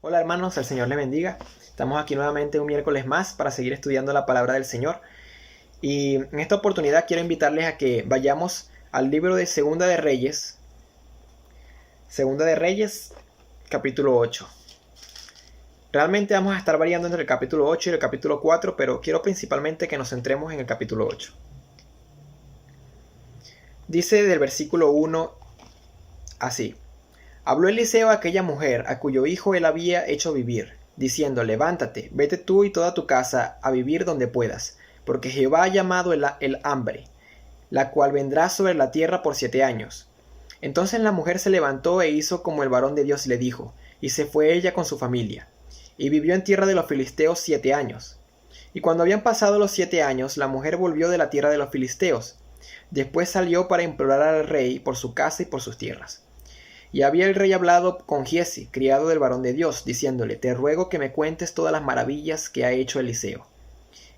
Hola hermanos, el Señor les bendiga. Estamos aquí nuevamente un miércoles más para seguir estudiando la palabra del Señor. Y en esta oportunidad quiero invitarles a que vayamos al libro de Segunda de Reyes. Segunda de Reyes, capítulo 8. Realmente vamos a estar variando entre el capítulo 8 y el capítulo 4, pero quiero principalmente que nos centremos en el capítulo 8. Dice del versículo 1 así: Habló Eliseo a aquella mujer a cuyo hijo él había hecho vivir, diciendo: Levántate, vete tú y toda tu casa a vivir donde puedas, porque Jehová ha llamado el hambre, la cual vendrá sobre la tierra por 7 años. Entonces la mujer se levantó e hizo como el varón de Dios le dijo, y se fue ella con su familia, y vivió en tierra de los filisteos 7 años. Y cuando habían pasado los 7 años, la mujer volvió de la tierra de los filisteos. Después salió para implorar al rey por su casa y por sus tierras. Y había el rey hablado con Giezi, criado del varón de Dios, diciéndole: Te ruego que me cuentes todas las maravillas que ha hecho Eliseo.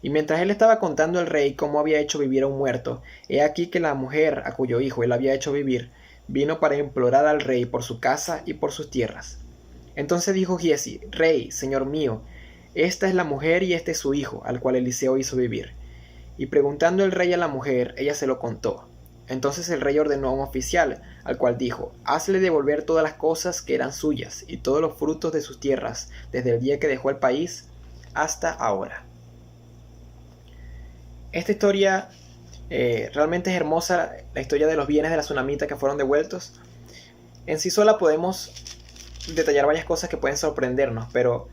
Y mientras él estaba contando al rey cómo había hecho vivir a un muerto, he aquí que la mujer a cuyo hijo él había hecho vivir, vino para implorar al rey por su casa y por sus tierras. Entonces dijo Giezi: Rey, señor mío, esta es la mujer y este es su hijo, al cual Eliseo hizo vivir. Y preguntando el rey a la mujer, ella se lo contó. Entonces el rey ordenó a un oficial, al cual dijo: Hazle devolver todas las cosas que eran suyas y todos los frutos de sus tierras, desde el día que dejó el país hasta ahora. Esta historia realmente es hermosa, la historia de los bienes de la tsunamita que fueron devueltos. En sí sola podemos detallar varias cosas que pueden sorprendernos, pero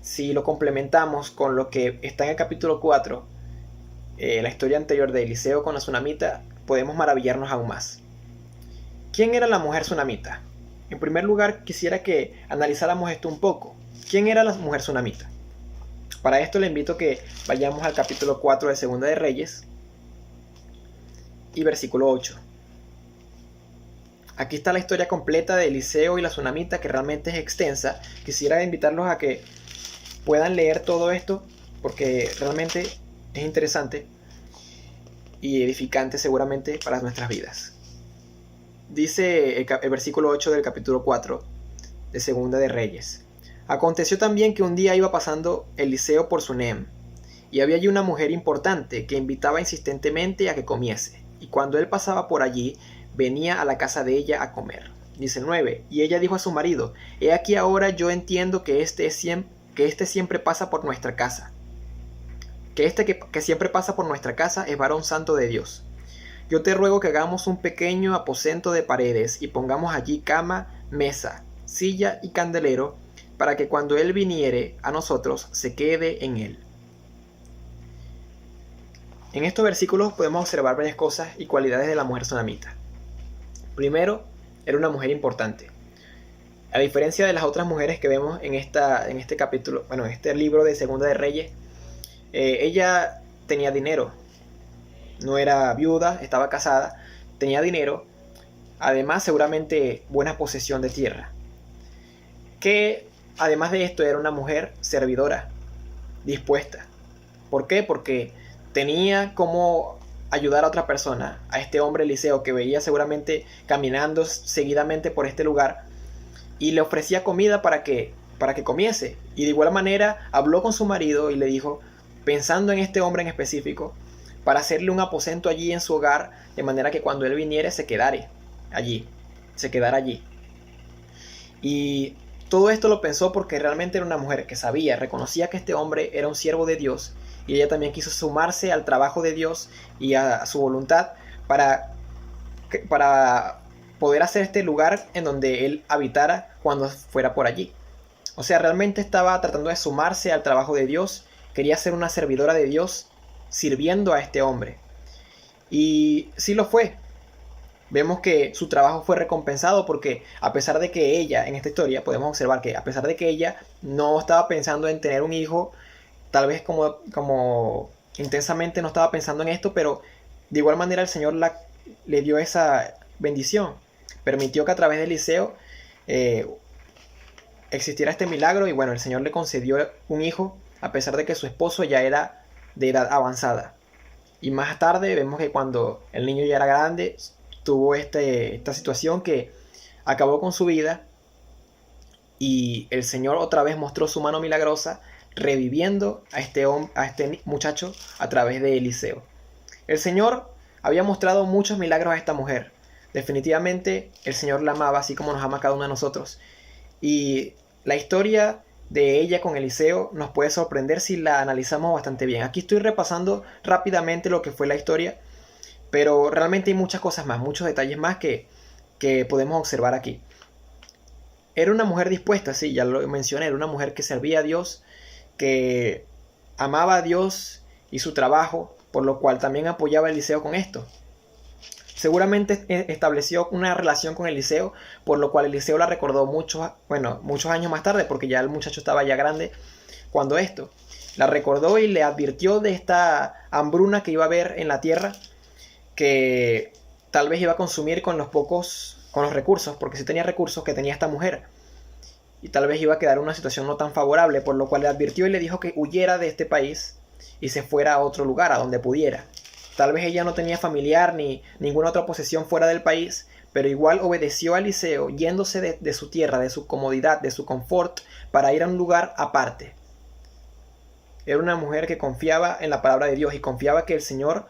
si lo complementamos con lo que está en el capítulo 4, la historia anterior de Eliseo con la tsunamita, podemos maravillarnos aún más. ¿Quién era la mujer tsunamita? En primer lugar, quisiera que analizáramos esto un poco. ¿Quién era la mujer tsunamita? Para esto le invito a que vayamos al capítulo 4 de Segunda de Reyes y versículo 8. Aquí está la historia completa de Eliseo y la tsunamita, que realmente es extensa. Quisiera invitarlos a que puedan leer todo esto, porque realmente es interesante y edificante seguramente para nuestras vidas. Dice el versículo 8 del capítulo 4 de Segunda de Reyes: Aconteció también que un día iba pasando Eliseo por Sunem, y había allí una mujer importante que invitaba insistentemente a que comiese, y cuando él pasaba por allí, venía a la casa de ella a comer. Dice el 9: Y ella dijo a su marido: He aquí ahora yo entiendo que este siempre pasa por nuestra casa. Que siempre pasa por nuestra casa es varón santo de Dios. Yo te ruego que hagamos un pequeño aposento de paredes y pongamos allí cama, mesa, silla y candelero, para que cuando él viniere a nosotros se quede en él. En estos versículos podemos observar varias cosas y cualidades de la mujer tsunamita. Primero, era una mujer importante. A diferencia de las otras mujeres que vemos en este capítulo, en este libro de Segunda de Reyes, ella tenía dinero. No era viuda, estaba casada, tenía dinero, además seguramente buena posesión de tierra. Que además de esto era una mujer servidora, dispuesta. ¿Por qué? Porque tenía cómo ayudar a otra persona, a este hombre Eliseo que veía seguramente caminando seguidamente por este lugar, y le ofrecía comida para que comiese. Y de igual manera habló con su marido y le dijo, pensando en este hombre en específico, para hacerle un aposento allí en su hogar, de manera que cuando él viniere se quedara allí. Y todo esto lo pensó porque realmente era una mujer que reconocía que este hombre era un siervo de Dios, y ella también quiso sumarse al trabajo de Dios y a su voluntad para poder hacer este lugar en donde él habitara cuando fuera por allí. O sea, realmente estaba tratando de sumarse al trabajo de Dios, quería ser una servidora de Dios sirviendo a este hombre. Y sí lo fue. Vemos que su trabajo fue recompensado porque a pesar de que ella, en esta historia podemos observar que a pesar de que ella no estaba pensando en tener un hijo, tal vez como intensamente no estaba pensando en esto, pero de igual manera el Señor le dio esa bendición. Permitió que a través de Eliseo existiera este milagro, y bueno, el Señor le concedió un hijo a pesar de que su esposo ya era de edad avanzada. Y más tarde vemos que cuando el niño ya era grande, tuvo esta situación que acabó con su vida, y el Señor otra vez mostró su mano milagrosa, reviviendo a este muchacho a través de Eliseo. El Señor había mostrado muchos milagros a esta mujer. Definitivamente el Señor la amaba así como nos ama a cada uno de nosotros. Y la historia de ella con Eliseo nos puede sorprender si la analizamos bastante bien. Aquí estoy repasando rápidamente lo que fue la historia, pero realmente hay muchas cosas más, muchos detalles más que podemos observar aquí. Era una mujer dispuesta, sí, ya lo mencioné, era una mujer que servía a Dios, que amaba a Dios y su trabajo, por lo cual también apoyaba a Eliseo con esto. Seguramente estableció una relación con Eliseo, por lo cual Eliseo la recordó muchos años más tarde, porque ya el muchacho estaba ya grande cuando esto. La recordó y le advirtió de esta hambruna que iba a haber en la tierra, que tal vez iba a consumir con los recursos, porque sí tenía recursos que tenía esta mujer. Y tal vez iba a quedar en una situación no tan favorable, por lo cual le advirtió y le dijo que huyera de este país y se fuera a otro lugar, a donde pudiera. Tal vez ella no tenía familiar ni ninguna otra posesión fuera del país, pero igual obedeció a Eliseo, yéndose de su tierra, de su comodidad, de su confort, para ir a un lugar aparte. Era una mujer que confiaba en la palabra de Dios y confiaba que el Señor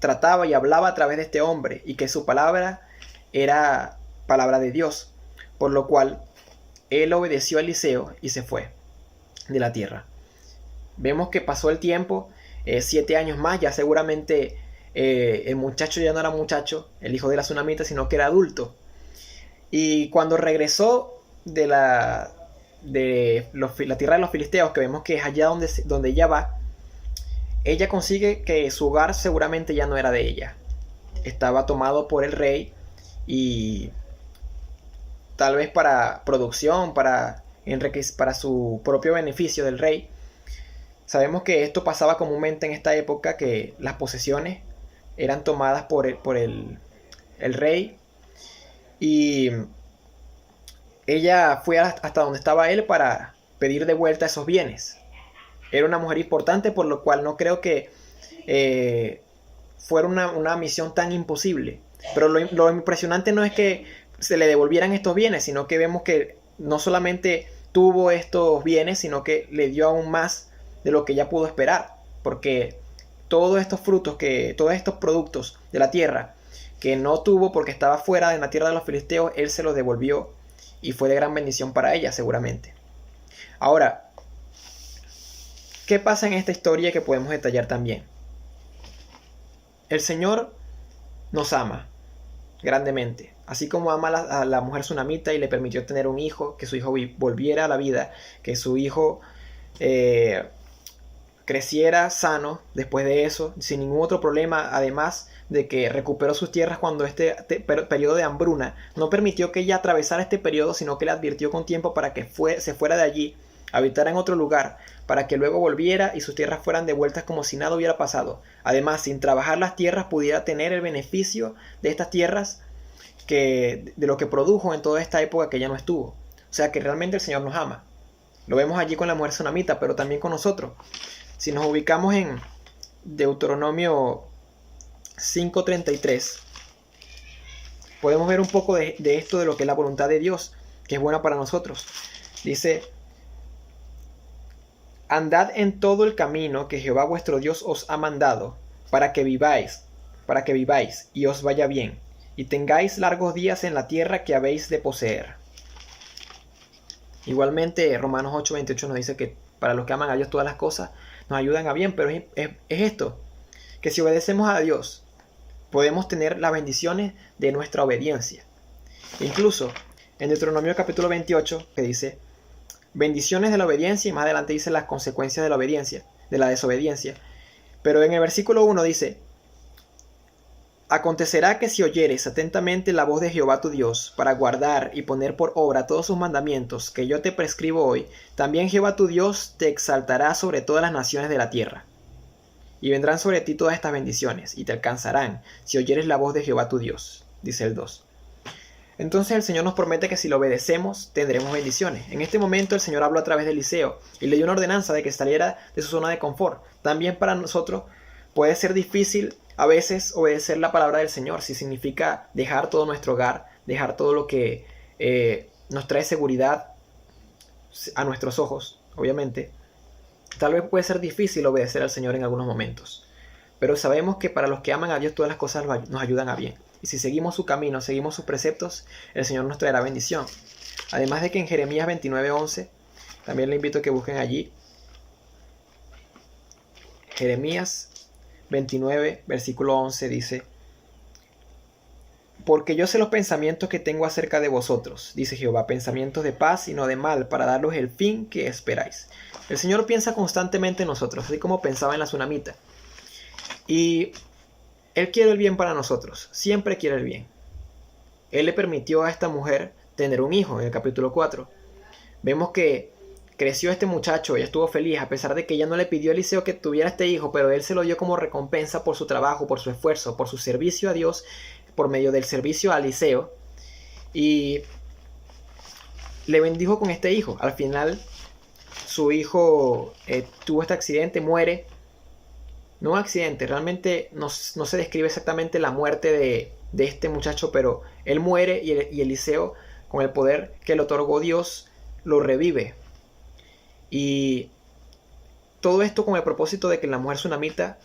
trataba y hablaba a través de este hombre y que su palabra era palabra de Dios, por lo cual él obedeció a Eliseo y se fue de la tierra. Vemos que pasó el tiempo, 7 años más, ya seguramente el muchacho ya no era muchacho, el hijo de la tsunamita, sino que era adulto. Y cuando regresó de la tierra de los filisteos, que vemos que es allá donde ella va, ella consigue que su hogar seguramente ya no era de ella. Estaba tomado por el rey y tal vez para producción, para su propio beneficio del rey. Sabemos que esto pasaba comúnmente en esta época, que las posesiones eran tomadas por el rey, y ella fue hasta donde estaba él para pedir de vuelta esos bienes. Era una mujer importante, por lo cual no creo que fuera una misión tan imposible. Pero lo impresionante no es que se le devolvieran estos bienes, sino que vemos que no solamente tuvo estos bienes, sino que le dio aún más de lo que ella pudo esperar, porque todos estos productos de la tierra que no tuvo porque estaba fuera de la tierra de los filisteos, él se los devolvió y fue de gran bendición para ella seguramente. Ahora, ¿qué pasa en esta historia que podemos detallar también? El Señor nos ama grandemente, así como ama a la mujer tsunamita y le permitió tener un hijo, que su hijo volviera a la vida, que su hijo creciera sano después de eso, sin ningún otro problema, además de que recuperó sus tierras cuando este periodo de hambruna no permitió que ella atravesara este periodo, sino que le advirtió con tiempo para que se fuera de allí, habitara en otro lugar, para que luego volviera y sus tierras fueran devueltas como si nada hubiera pasado. Además, sin trabajar las tierras, pudiera tener el beneficio de estas tierras, de lo que produjo en toda esta época que ella no estuvo. O sea que realmente el Señor nos ama. Lo vemos allí con la mujer tsunamita, pero también con nosotros. Si nos ubicamos en Deuteronomio 5:33, podemos ver un poco de esto, de lo que es la voluntad de Dios, que es buena para nosotros. Dice: andad en todo el camino que Jehová vuestro Dios os ha mandado, para que viváis y os vaya bien, y tengáis largos días en la tierra que habéis de poseer. Igualmente Romanos 8:28 nos dice que para los que aman a Dios todas las cosas nos ayudan a bien, pero es esto, que si obedecemos a Dios podemos tener las bendiciones de nuestra obediencia. Incluso en Deuteronomio capítulo 28, que dice bendiciones de la obediencia, y más adelante dice las consecuencias de la desobediencia. Pero en el versículo 1 dice: acontecerá que si oyeres atentamente la voz de Jehová tu Dios, para guardar y poner por obra todos sus mandamientos que yo te prescribo hoy, también Jehová tu Dios te exaltará sobre todas las naciones de la tierra. Y vendrán sobre ti todas estas bendiciones, y te alcanzarán, si oyeres la voz de Jehová tu Dios, dice el 2. Entonces el Señor nos promete que si lo obedecemos, tendremos bendiciones. En este momento el Señor habló a través de Eliseo, y le dio una ordenanza de que saliera de su zona de confort. También para nosotros puede ser difícil a veces obedecer la palabra del Señor, si significa dejar todo nuestro hogar, dejar todo lo que nos trae seguridad, a nuestros ojos, obviamente, tal vez puede ser difícil obedecer al Señor en algunos momentos. Pero sabemos que para los que aman a Dios todas las cosas nos ayudan a bien. Y si seguimos su camino, seguimos sus preceptos, el Señor nos traerá bendición. Además de que en Jeremías 29:11, también le invito a que busquen allí. Jeremías 29, versículo 11 dice: porque yo sé los pensamientos que tengo acerca de vosotros, dice Jehová, pensamientos de paz y no de mal, para daros el fin que esperáis. El Señor piensa constantemente en nosotros, así como pensaba en la tsunamita. Y Él quiere el bien para nosotros, siempre quiere el bien. Él le permitió a esta mujer tener un hijo en el capítulo 4. Vemos que creció este muchacho, ella estuvo feliz, a pesar de que ella no le pidió a Eliseo que tuviera este hijo, pero él se lo dio como recompensa por su trabajo, por su esfuerzo, por su servicio a Dios, por medio del servicio a Eliseo, y le bendijo con este hijo. Al final su hijo tuvo este accidente, muere. No un accidente, realmente no se describe exactamente la muerte de este muchacho, pero él muere y Eliseo, con el poder que le otorgó Dios, lo revive. Y todo esto con el propósito de que la mujer tsunamita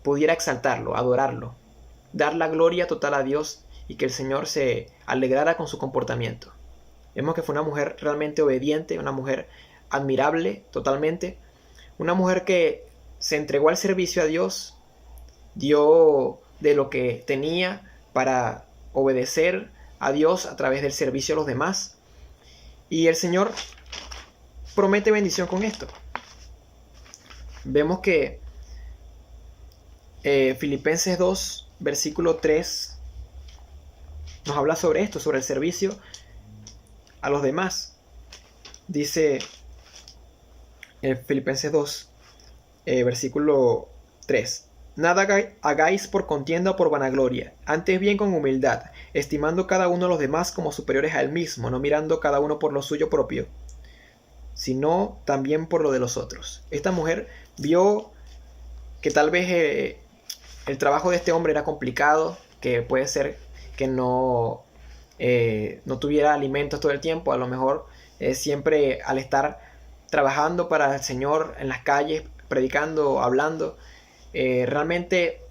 pudiera exaltarlo, adorarlo, dar la gloria total a Dios y que el Señor se alegrara con su comportamiento. Vemos que fue una mujer realmente obediente, una mujer admirable totalmente, una mujer que se entregó al servicio a Dios, dio de lo que tenía para obedecer a Dios a través del servicio a los demás, y el Señor promete bendición con esto. Vemos que Filipenses 2, versículo 3, nos habla sobre esto, sobre el servicio a los demás. Dice Filipenses 2, versículo 3: nada hagáis por contienda o por vanagloria, antes bien con humildad, estimando cada uno a los demás como superiores a él mismo, no mirando cada uno por lo suyo propio, sino también por lo de los otros. Esta mujer vio que tal vez el trabajo de este hombre era complicado, que puede ser que no tuviera alimentos todo el tiempo, a lo mejor siempre al estar trabajando para el Señor en las calles, predicando, hablando, realmente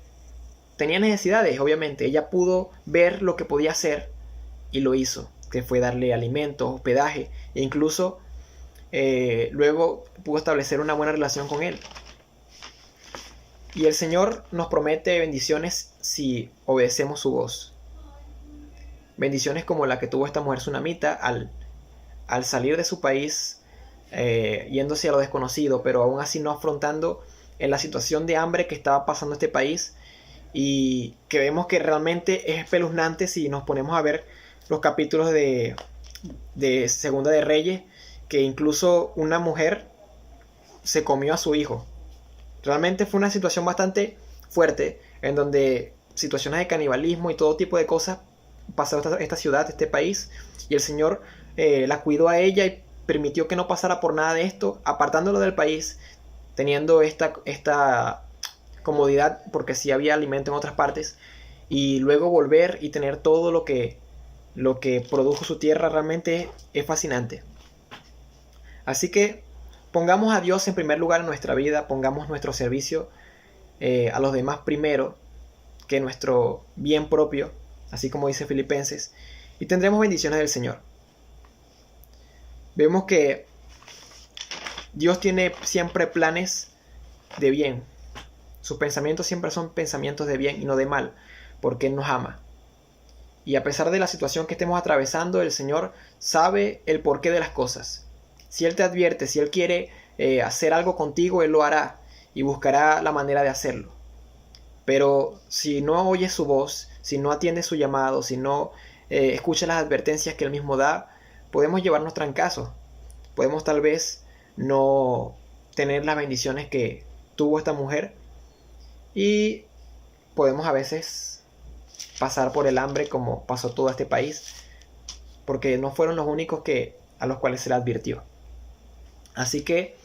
tenía necesidades. Obviamente ella pudo ver lo que podía hacer y lo hizo, que fue darle alimentos, hospedaje, e incluso luego pudo establecer una buena relación con él. Y el Señor nos promete bendiciones si obedecemos su voz. Bendiciones como la que tuvo esta mujer tsunamita al salir de su país, yéndose a lo desconocido, pero aún así no afrontando en la situación de hambre que estaba pasando este país, y que vemos que realmente es espeluznante si nos ponemos a ver los capítulos de Segunda de Reyes, que incluso una mujer se comió a su hijo. Realmente fue una situación bastante fuerte, en donde situaciones de canibalismo y todo tipo de cosas pasaron esta ciudad, este país, y el Señor la cuidó a ella y permitió que no pasara por nada de esto, apartándolo del país, teniendo esta comodidad, porque sí había alimento en otras partes, y luego volver y tener todo lo que produjo su tierra. Realmente es fascinante. Así que pongamos a Dios en primer lugar en nuestra vida, pongamos nuestro servicio a los demás primero que nuestro bien propio, así como dice Filipenses, y tendremos bendiciones del Señor. Vemos que Dios tiene siempre planes de bien. Sus pensamientos siempre son pensamientos de bien y no de mal, porque Él nos ama. Y a pesar de la situación que estemos atravesando, el Señor sabe el porqué de las cosas. Si Él te advierte, si Él quiere hacer algo contigo, Él lo hará y buscará la manera de hacerlo. Pero si no oyes su voz, si no atiendes su llamado, si no escuchas las advertencias que Él mismo da, podemos llevarnos trancazos. Podemos tal vez no tener las bendiciones que tuvo esta mujer, y podemos a veces pasar por el hambre como pasó todo este país, porque no fueron los únicos a los cuales se le advirtió. Así que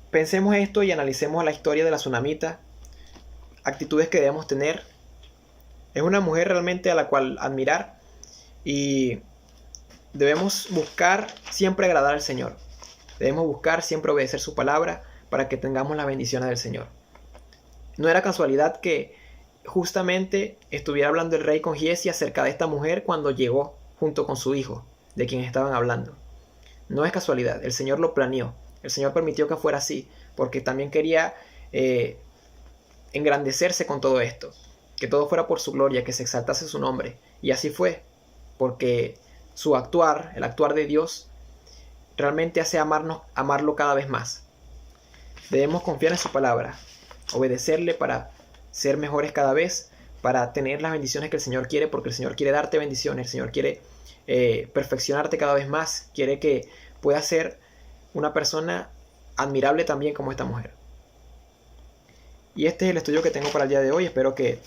pensemos esto y analicemos la historia de la tsunamita, actitudes que debemos tener. Es una mujer realmente a la cual admirar, y debemos buscar siempre agradar al Señor. Debemos buscar siempre obedecer su palabra para que tengamos las bendiciones del Señor. No era casualidad que justamente estuviera hablando el rey con Giezi acerca de esta mujer cuando llegó junto con su hijo, de quien estaban hablando. No es casualidad, el Señor lo planeó. El Señor permitió que fuera así, porque también quería engrandecerse con todo esto. Que todo fuera por su gloria, que se exaltase su nombre. Y así fue, porque su actuar, el actuar de Dios, realmente hace amarlo cada vez más. Debemos confiar en su palabra, obedecerle para ser mejores cada vez, para tener las bendiciones que el Señor quiere, porque el Señor quiere darte bendiciones, el Señor quiere perfeccionarte cada vez más, quiere que puedas ser una persona admirable también como esta mujer. Y este es el estudio que tengo para el día de hoy. Espero que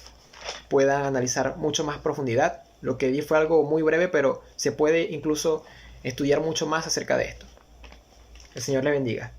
puedan analizar mucho más profundidad. Lo que di fue algo muy breve, pero se puede incluso estudiar mucho más acerca de esto. El Señor le bendiga.